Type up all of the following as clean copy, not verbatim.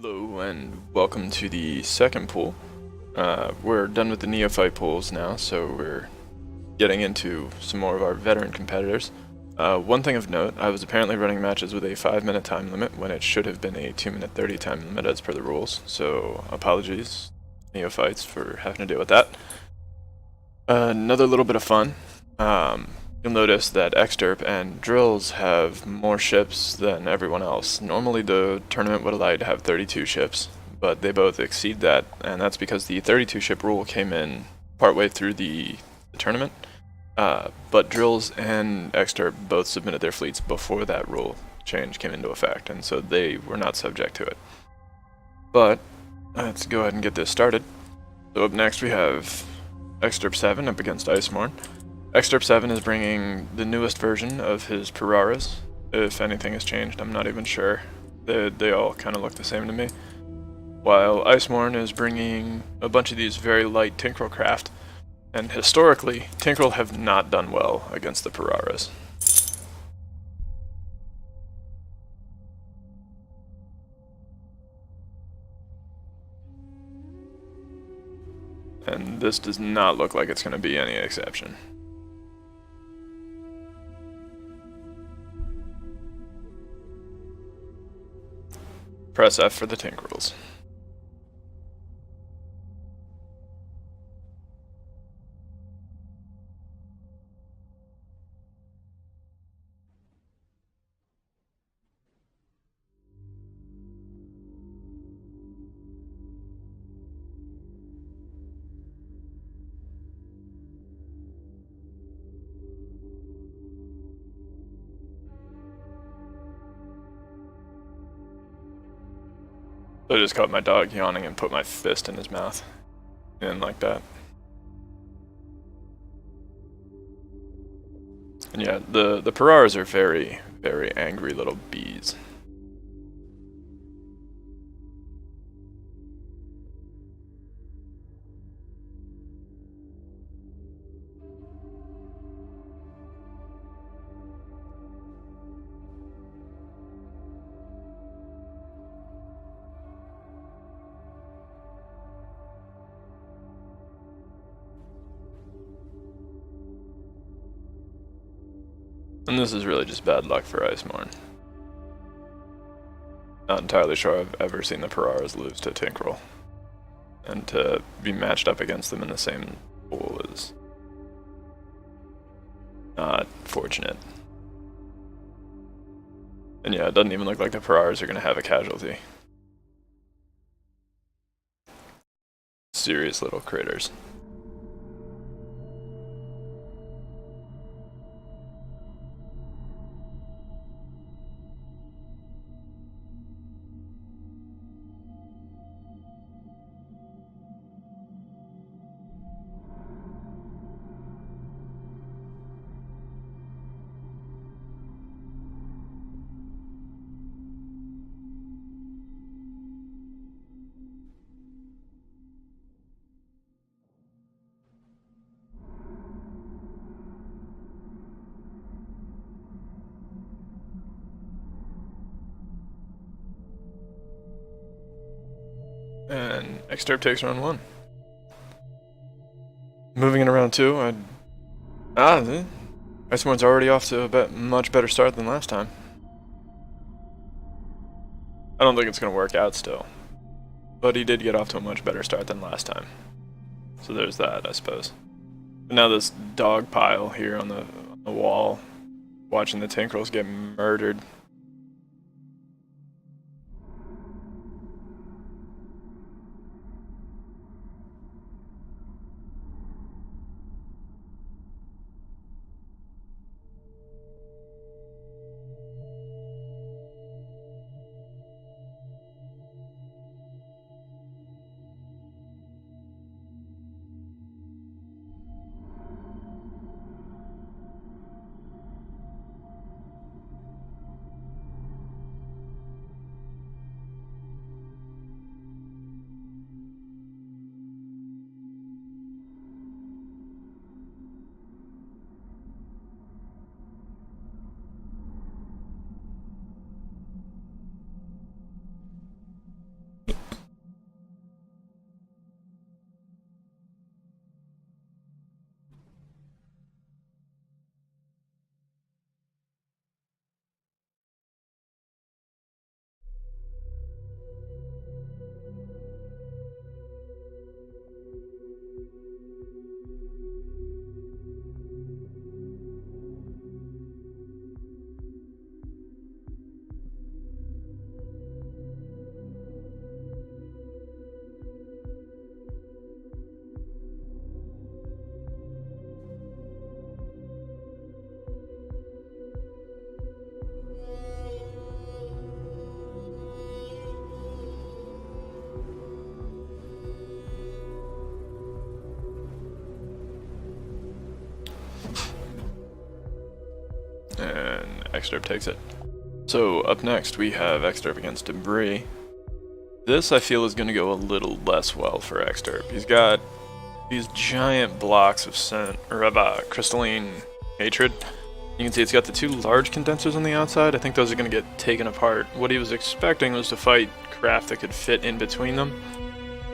Hello and welcome to the second pool. We're done with the neophyte pools now, so we're getting into some more of our veteran competitors. One thing of note, I was apparently running matches with a 5-minute time limit when it should have been a 2-minute 30 time limit as per the rules, so apologies, neophytes, for having to deal with that. Another little bit of fun. You'll notice that Exderp and Drills have more ships than everyone else. Normally the tournament would allow you to have 32 ships, but they both exceed that, and that's because the 32 ship rule came in partway through the tournament. But Drills and Exderp both submitted their fleets before that rule change came into effect, and so they were not subject to it. But let's go ahead and get this started. So up next we have Exderp 7 up against Icemorn. Exderp 7 is bringing the newest version of his Puraras. If anything has changed, I'm not even sure. They all kind of look the same to me. While Icemorn is bringing a bunch of these very light Tinkerel craft. And historically, Tinkerel have not done well against the Puraras. And this does not look like it's going to be any exception. Press F for the Tinkerels. So I just caught my dog yawning and put my fist in his mouth. He didn't like that. And yeah, the Puraras are very, very angry little bees. And this is really just bad luck for Icemorn. Not entirely sure I've ever seen the Puraras lose to Tinkerel. And to be matched up against them in the same pool is not fortunate. And yeah, it doesn't even look like the Puraras are going to have a casualty. Serious little critters. And Exderp takes round 1. Moving in round 2, Icemorn's already off to a much better start than last time. I don't think it's going to work out still. But he did get off to a much better start than last time. So there's that, I suppose. But now this dog pile here on the wall, watching the Tinkerels get murdered. Exderp takes it. So up next we have Exderp against Debris. This I feel is going to go a little less well for Exderp. He's got these giant blocks of crystalline hatred. You can see it's got the two large condensers on the outside. I think those are going to get taken apart. What he was expecting was to fight craft that could fit in between them.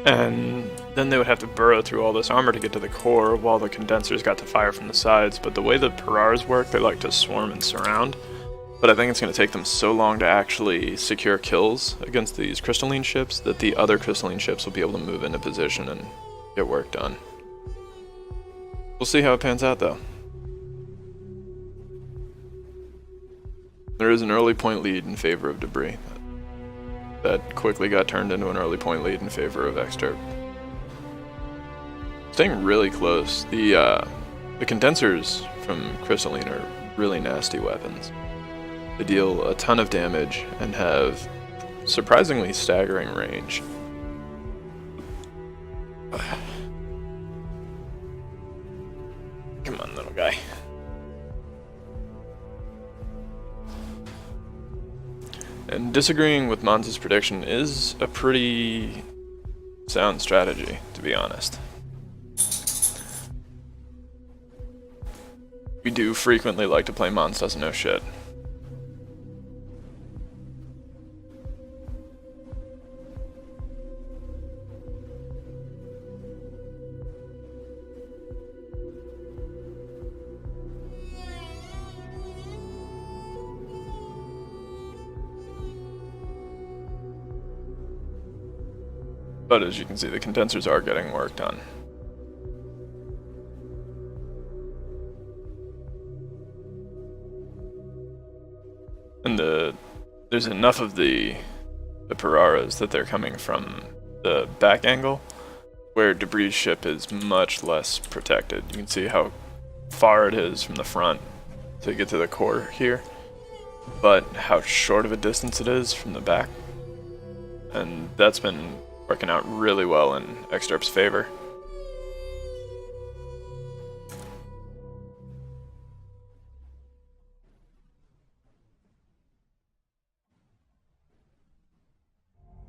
And then they would have to burrow through all this armor to get to the core while the condensers got to fire from the sides. But the way the Pararas work, they like to swarm and surround. But I think it's going to take them so long to actually secure kills against these crystalline ships that the other crystalline ships will be able to move into position and get work done. We'll see how it pans out though. There is an early point lead in favor of Debris. That quickly got turned into an early point lead in favor of Exderp. Staying really close. The condensers from Crystalline are really nasty weapons. They deal a ton of damage and have surprisingly staggering range. Come on, little guy. And disagreeing with Mons' prediction is a pretty sound strategy, to be honest. We do frequently like to play Mons doesn't know shit. But as you can see, the condensers are getting work done. And there's enough of the Pararas that they're coming from the back angle, where Debris' ship is much less protected. You can see how far it is from the front to get to the core here, but how short of a distance it is from the back. And that's been working out really well in Exderp's favor.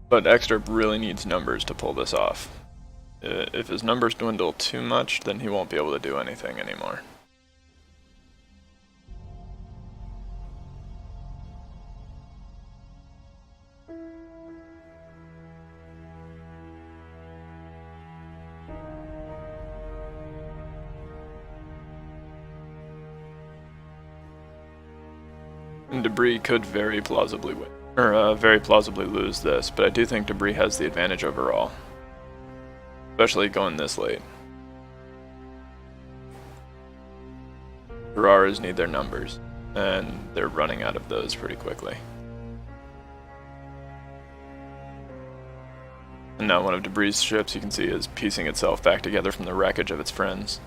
But Exderp really needs numbers to pull this off. If his numbers dwindle too much, then he won't be able to do anything anymore. And Debris could very plausibly win, or very plausibly lose this, but I do think Debris has the advantage overall, especially going this late. Pararas need their numbers, and they're running out of those pretty quickly. And now one of Debris' ships, you can see, is piecing itself back together from the wreckage of its friends.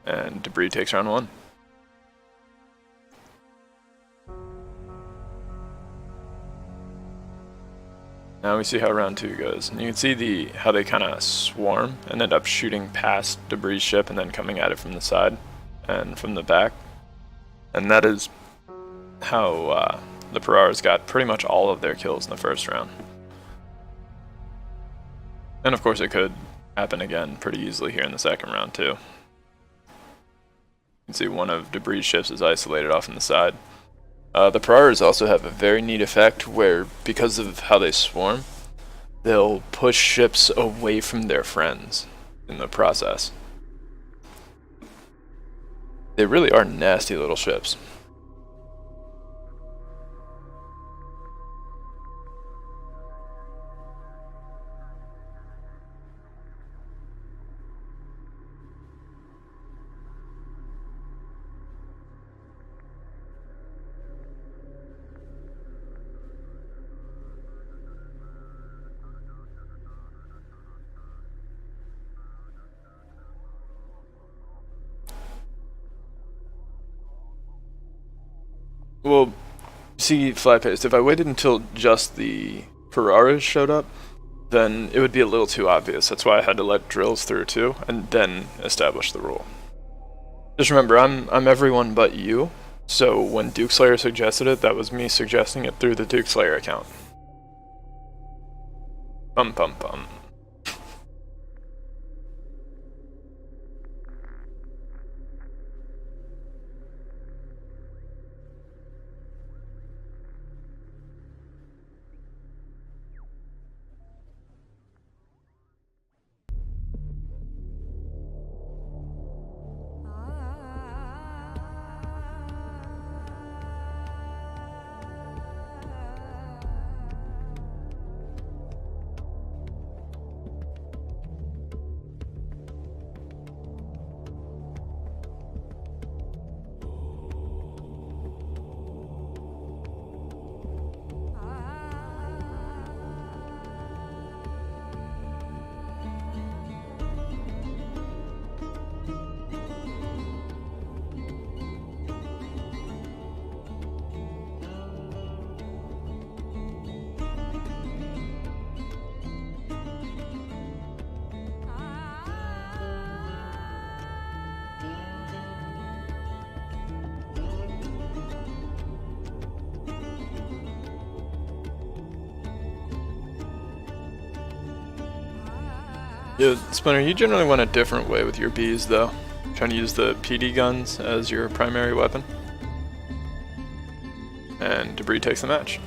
And Debris takes round one. Now we see how round two goes. And you can see how they kind of swarm and end up shooting past Debris' ship and then coming at it from the side and from the back. And that is how the Pararas got pretty much all of their kills in the first round. And of course it could happen again pretty easily here in the second round too. You can see one of Debris' ships is isolated off on the side. The Pararas also have a very neat effect where, because of how they swarm, they'll push ships away from their friends in the process. They really are nasty little ships. Well, see, Flypaste, if I waited until just the Pararas showed up, then it would be a little too obvious. That's why I had to let drills through too, and then establish the rule. Just remember, I'm everyone but you, So when Duke Slayer suggested it, that was me suggesting it through the Duke Slayer account. Bum bum bum. Yeah, Splinter, you generally went a different way with your bees, though. Trying to use the PD guns as your primary weapon. And Debris takes the match.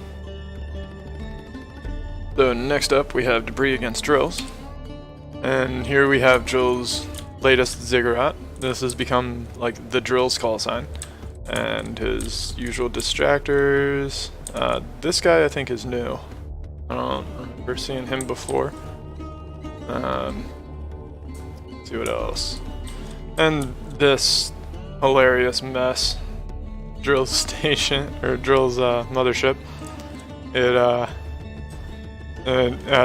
So next up, we have Debris against Drills. And here we have Drill's latest Ziggurat. This has become like the Drill's call sign. And his usual distractors. This guy I think is new. I don't remember seeing him before. See what else. And this hilarious mess. Drill's station, or Drill's mothership. That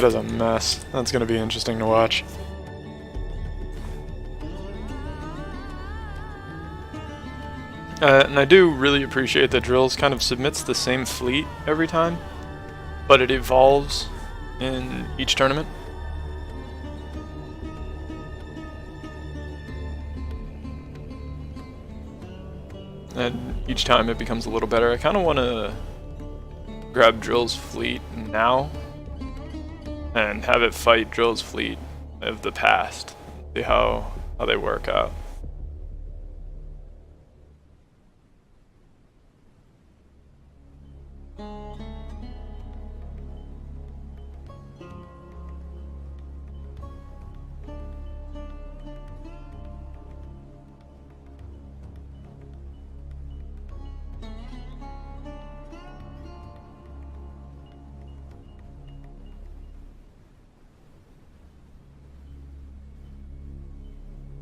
is a mess. That's gonna be interesting to watch. And I do really appreciate that Drills kind of submits the same fleet every time, but it evolves in each tournament. And each time it becomes a little better. I kind of want to grab Drill's fleet now and have it fight Drill's fleet of the past. See how they work out.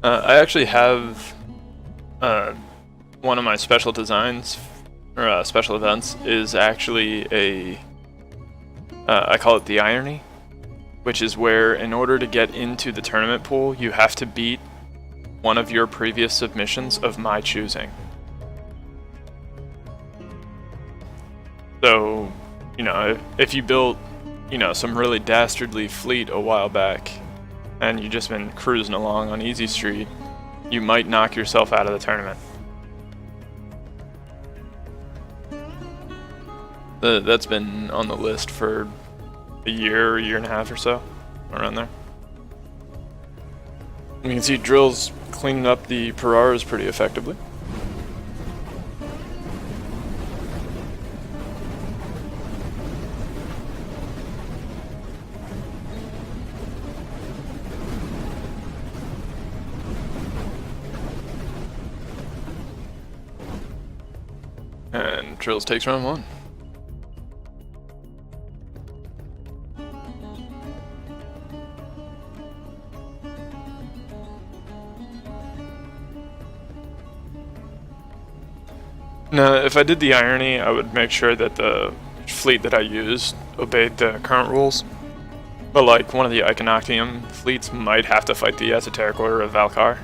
I actually have one of my special designs, or special events, is actually I call it the Irony, which is where in order to get into the tournament pool, you have to beat one of your previous submissions of my choosing. So, you know, if you built, you know, some really dastardly fleet a while back, and you've just been cruising along on Easy Street, you might knock yourself out of the tournament. That's been on the list for a year and a half or so, around there. You can see Drill's cleaning up the Pararas pretty effectively. And Trills takes round one. Now, if I did the Irony, I would make sure that the fleet that I used obeyed the current rules. But like, one of the Iconoctium fleets might have to fight the Esoteric Order of Valkar,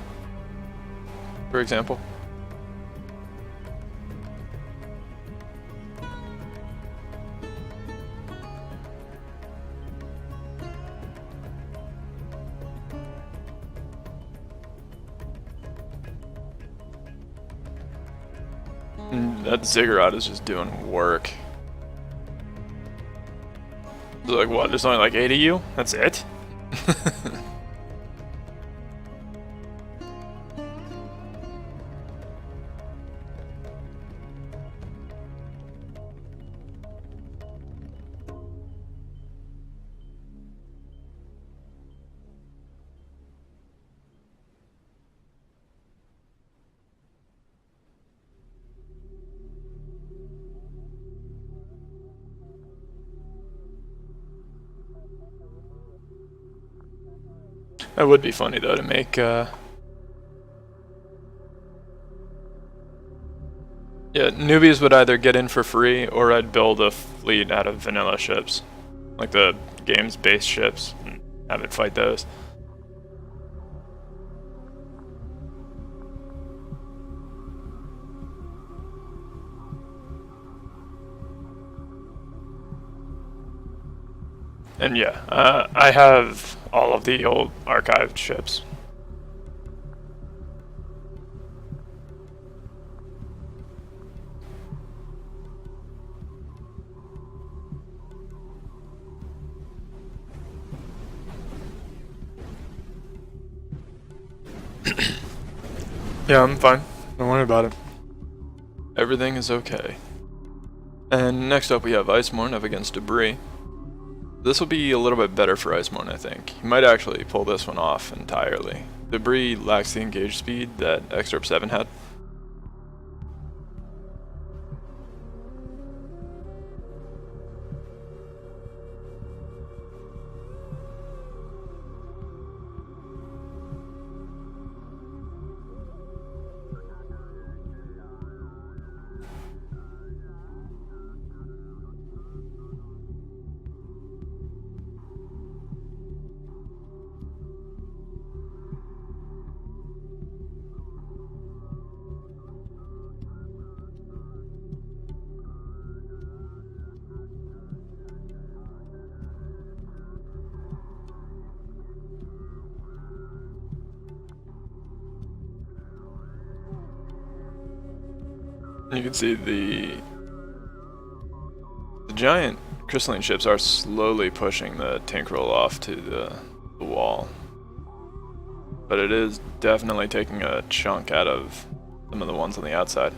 for example. that ziggurat is just doing work. Like what? There's only like 8 of you? That's it? That would be funny though to make yeah, newbies would either get in for free or I'd build a fleet out of vanilla ships. Like the game's base ships and have it fight those. And yeah, I have all of the old archived ships. Yeah, I'm fine. Don't worry about it. Everything is okay. And next up we have Icemorn up against Debris. This will be a little bit better for Icemorn, I think. He might actually pull this one off entirely. Debris lacks the engage speed that Excerpt 7 had. You can see the giant crystalline ships are slowly pushing the Tinkerol off to the wall. But it is definitely taking a chunk out of some of the ones on the outside.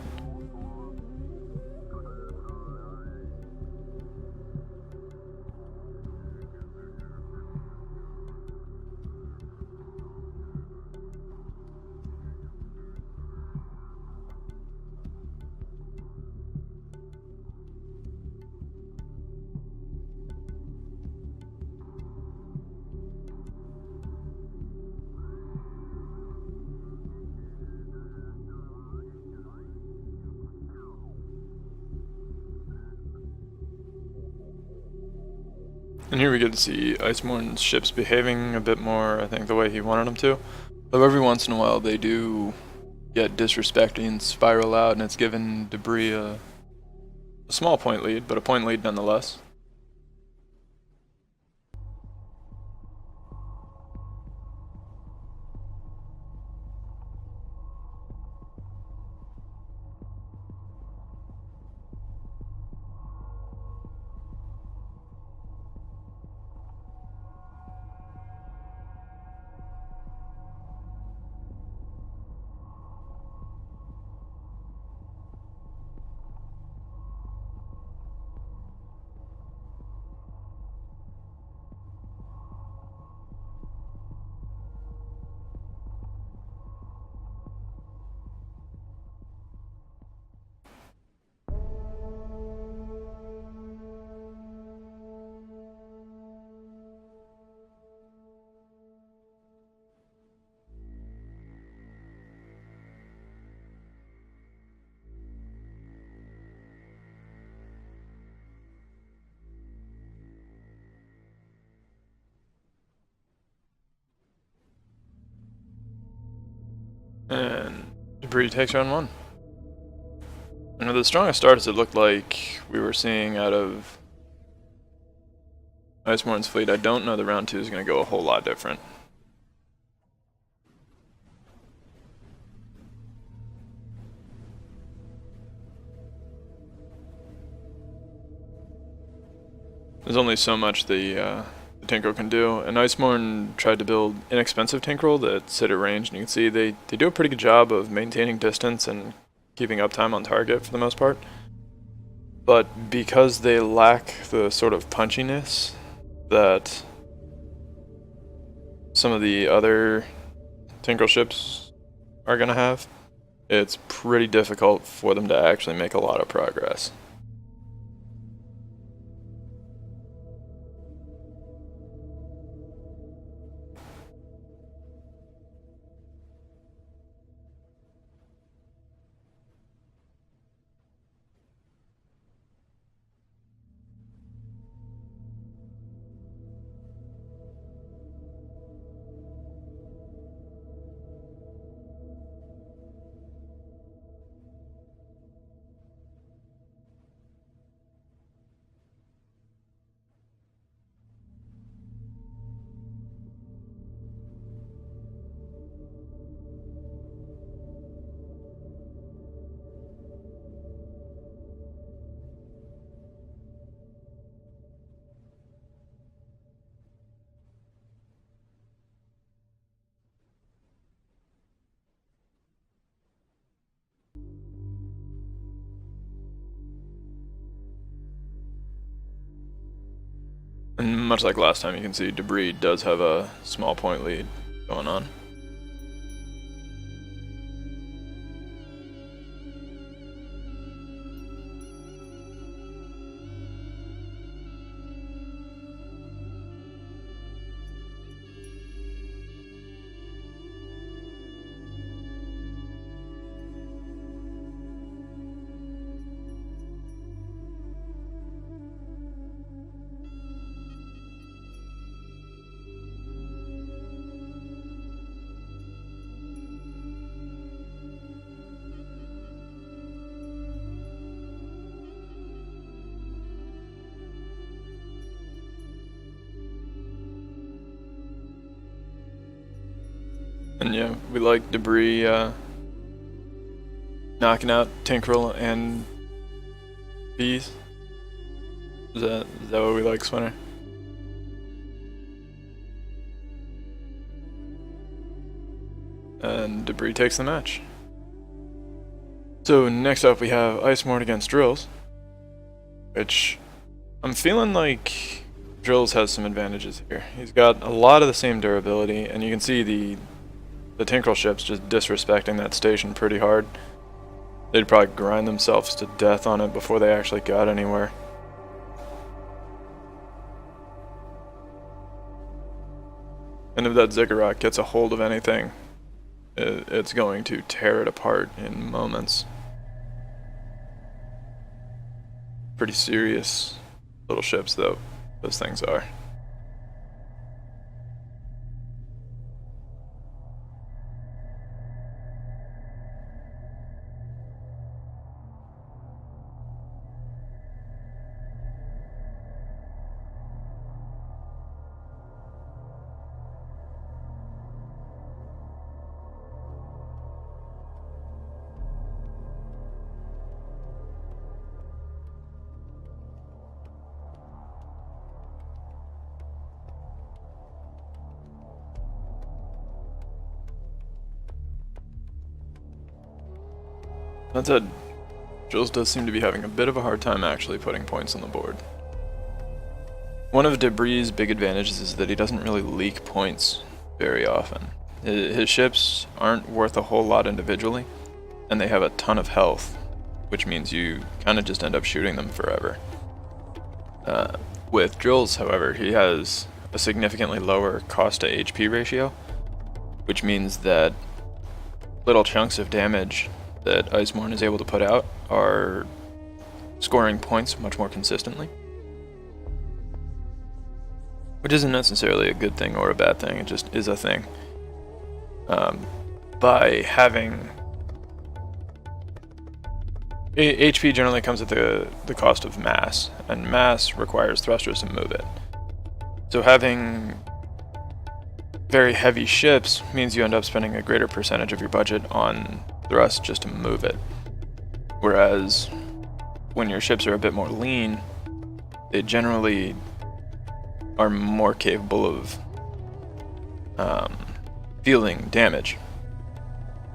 And here we get to see Icemorn's ships behaving a bit more, I think, the way he wanted them to. Though every once in a while they do get disrespecting and spiral out, and it's given Debris a small point lead, but a point lead nonetheless. And Debris takes round one. And with the strongest starts it looked like we were seeing out of Icemorn's fleet, I don't know that round two is going to go a whole lot different. There's only so much the Tinkerel can do, and Icemorn tried to build inexpensive Tinkerel that sit at range, and you can see they do a pretty good job of maintaining distance and keeping uptime on target for the most part. But because they lack the sort of punchiness that some of the other Tinkerel ships are going to have, it's pretty difficult for them to actually make a lot of progress. And much like last time, you can see Debris does have a small point lead going on. And yeah, we like Debris knocking out Tinkerel and Bees. Is that what we like, Swinner? And Debris takes the match. So next up we have Icemorn against Drills, which I'm feeling like Drills has some advantages here. He's got a lot of the same durability, and you can see the Tinkerel ships just disrespecting that station pretty hard. They'd probably grind themselves to death on it before they actually got anywhere. And if that Ziggurat gets a hold of anything, it's going to tear it apart in moments. Pretty serious little ships, though, those things are. That said, Jules does seem to be having a bit of a hard time actually putting points on the board. One of Debris' big advantages is that he doesn't really leak points very often. His ships aren't worth a whole lot individually, and they have a ton of health, which means you kind of just end up shooting them forever. With Drills, however, he has a significantly lower cost to HP ratio, which means that little chunks of damage that Icemorn is able to put out are scoring points much more consistently. Which isn't necessarily a good thing or a bad thing, it just is a thing. By having... HP generally comes at the cost of mass, and mass requires thrusters to move it. So having very heavy ships means you end up spending a greater percentage of your budget on thrust just to move it. Whereas when your ships are a bit more lean, they generally are more capable of feeling damage,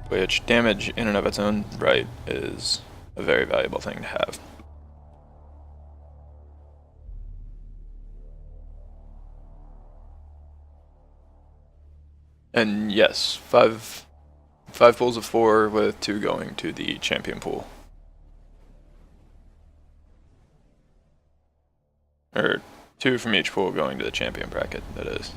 which damage in and of its own right is a very valuable thing to have. And yes, five pools of 4 with 2 going to the champion pool. Or 2 from each pool going to the champion bracket, that is.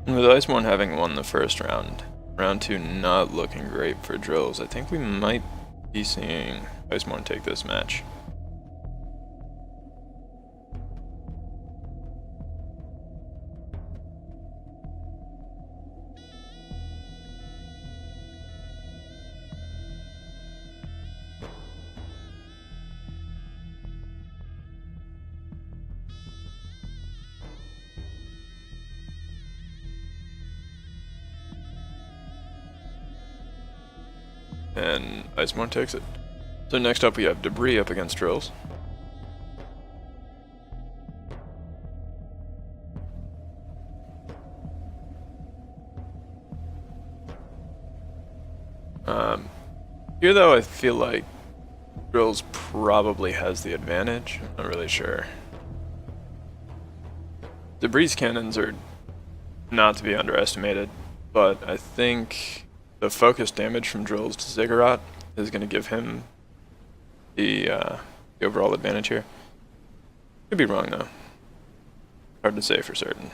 With Iceborne having won the first round, round 2 not looking great for drills, I think we might be seeing Iceborne take this match. And Iceborne takes it. So next up we have Debris up against Drills. Here though I feel like Drills probably has the advantage. I'm not really sure. Debris cannons are not to be underestimated, but I think the focus damage from Drills to Ziggurat is going to give him the overall advantage here. Could be wrong though. Hard to say for certain.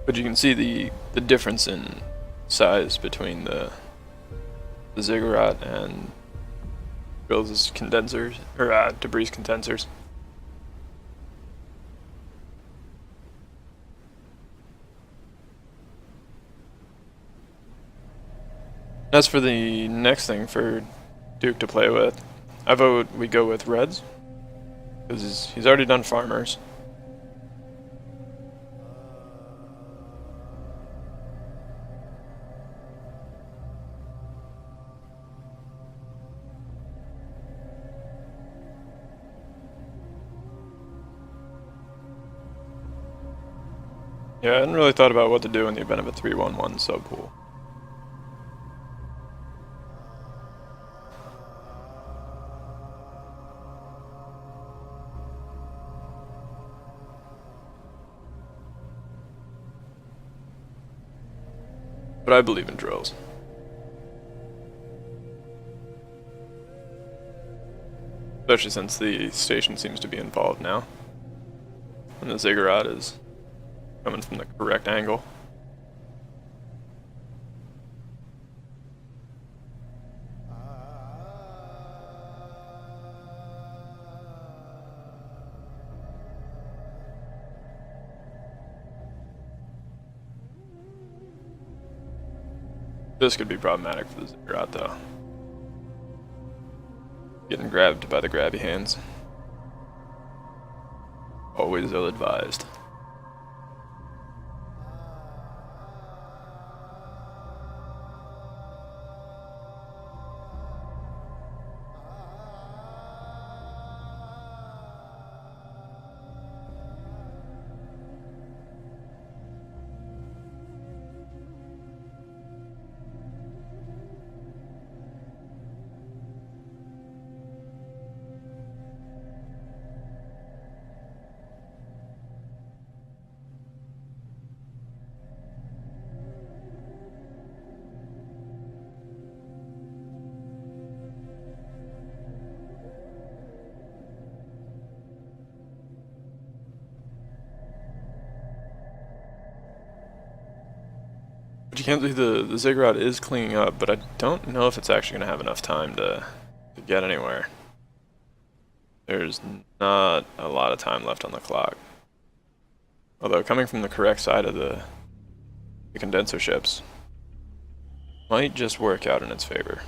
But you can see the difference in size between the Ziggurat and Drills' condensers, or Debris' condensers. As for the next thing for Duke to play with, I vote we go with Reds, because he's already done Farmers. Yeah, I hadn't really thought about what to do in the event of a 3-1-1 subpool. But I believe in drills. Especially since the station seems to be involved now. And the ziggurat is coming from the correct angle. This could be problematic for the ziggurat though. Getting grabbed by the grabby hands. Always ill-advised. But you can't see the ziggurat is cleaning up, but I don't know if it's actually going to have enough time to get anywhere. There's not a lot of time left on the clock. Although coming from the correct side of the condenser ships might just work out in its favor.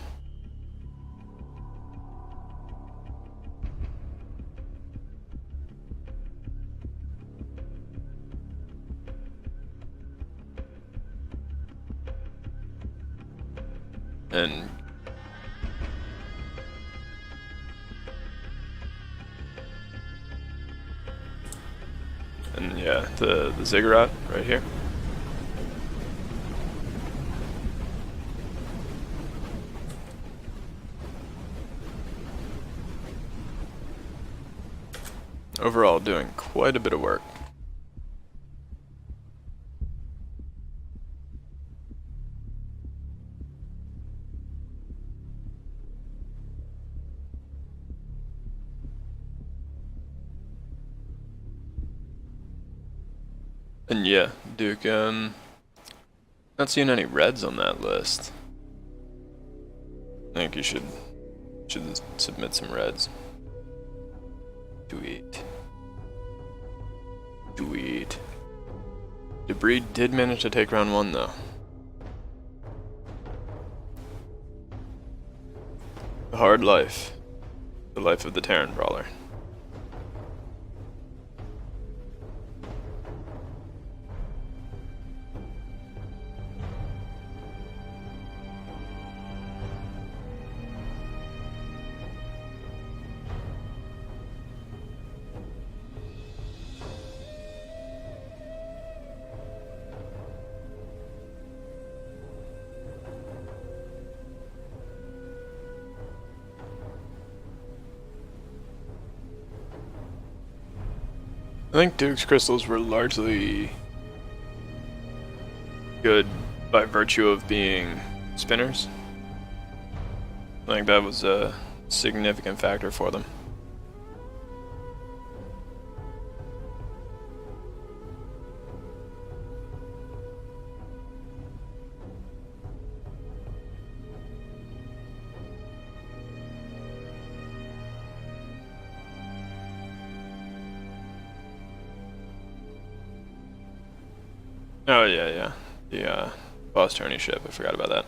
And yeah, the ziggurat right here. Overall, doing quite a bit of work. And yeah, Duke, not seeing any reds on that list. I think you should submit some reds. Sweet. Sweet. Debris did manage to take round 1 though. The hard life. The life of the Terran Brawler. I think Duke's crystals were largely good by virtue of being spinners. I think that was a significant factor for them. Oh yeah, the boss tourney ship. I forgot about that.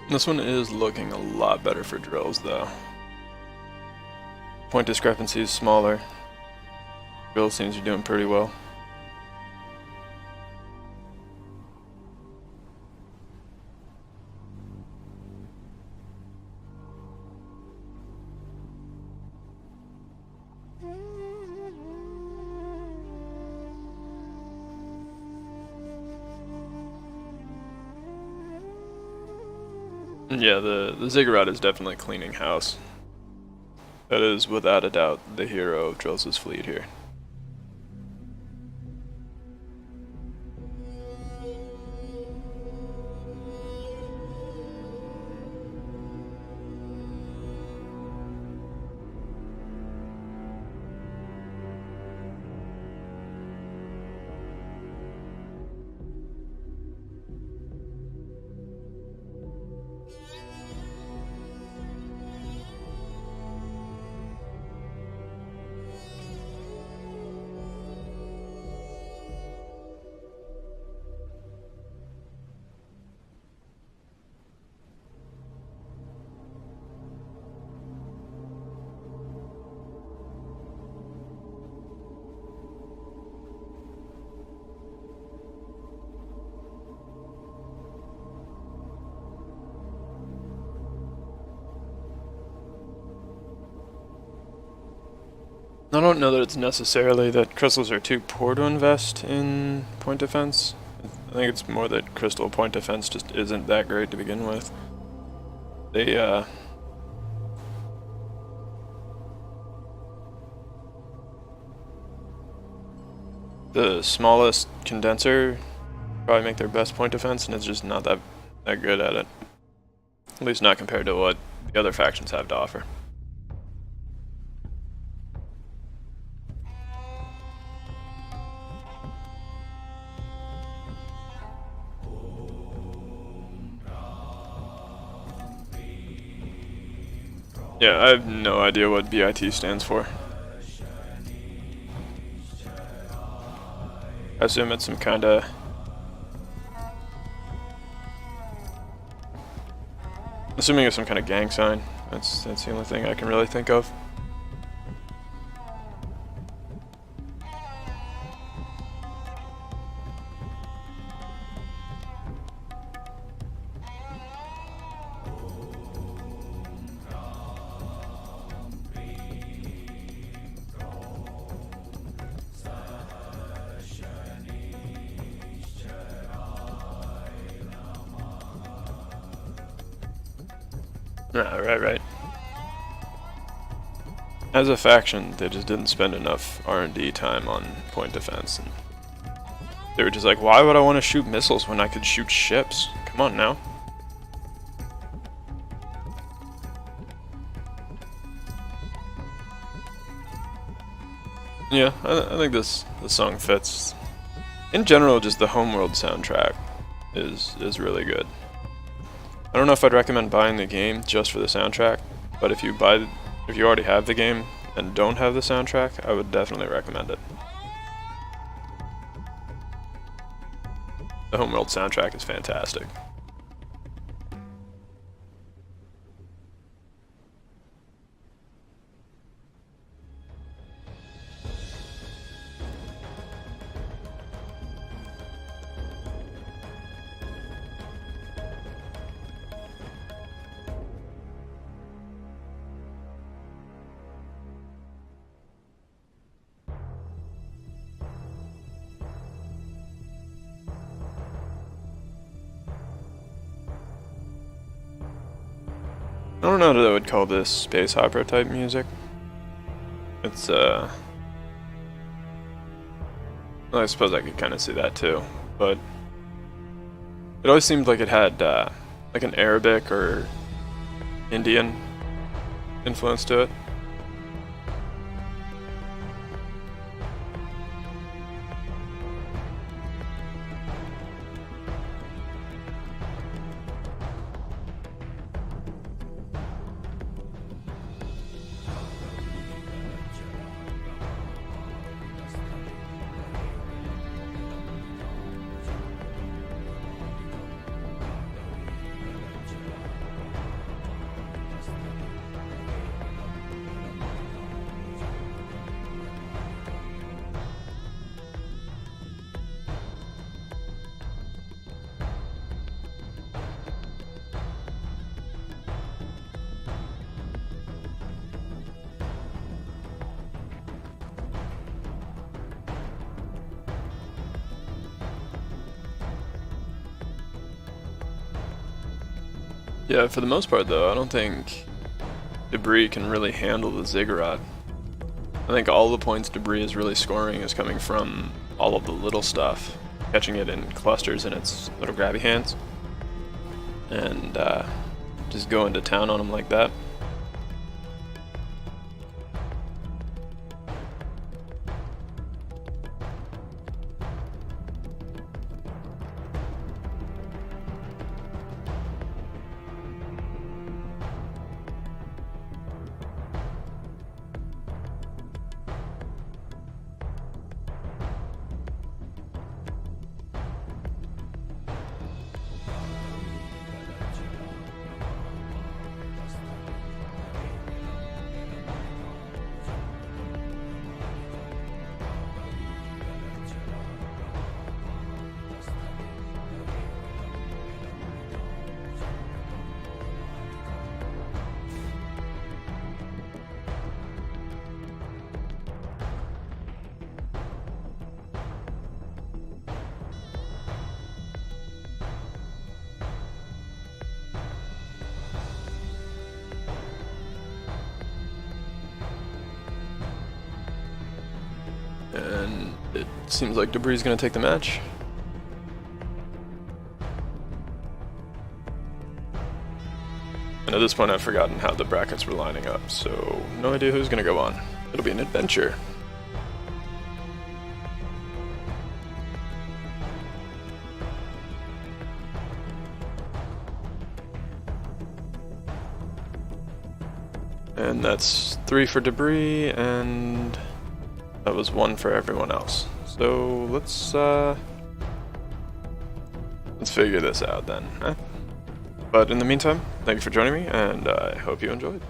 This one is looking a lot better for drills though. Point discrepancy is smaller. Drill seems to be doing pretty well. Yeah, the ziggurat is definitely cleaning house. That is, without a doubt, the hero of Drills' fleet here. I don't know that it's necessarily that crystals are too poor to invest in point defense. I think it's more that crystal point defense just isn't that great to begin with. The smallest condenser probably make their best point defense, and it's just not that good at it. At least not compared to what the other factions have to offer. Yeah, I have no idea what BIT stands for. I assume it's some kind of... Assuming it's some kind of gang sign. That's the only thing I can really think of. Right. As a faction, they just didn't spend enough R&D time on point defense. And they were just like, why would I want to shoot missiles when I could shoot ships? Come on now. Yeah, I think this song fits. In general, just the Homeworld soundtrack is really good. I don't know if I'd recommend buying the game just for the soundtrack, but if you already have the game and don't have the soundtrack, I would definitely recommend it. The Homeworld soundtrack is fantastic. I don't know that I would call this space opera type music. It's well, I suppose I could kind of see that too, but it always seemed like it had like an Arabic or Indian influence to it. Yeah, for the most part though, I don't think debris can really handle the ziggurat. I think all the points debris is really scoring is coming from all of the little stuff, catching it in clusters in its little grabby hands, and just going to town on them like that. And it seems like debris is going to take the match. And at this point I've forgotten how the brackets were lining up, so no idea who's going to go on. It'll be an adventure. And that's 3 for debris, and that was 1 for everyone else. So let's figure this out then, huh? But in the meantime, thank you for joining me, and I hope you enjoyed.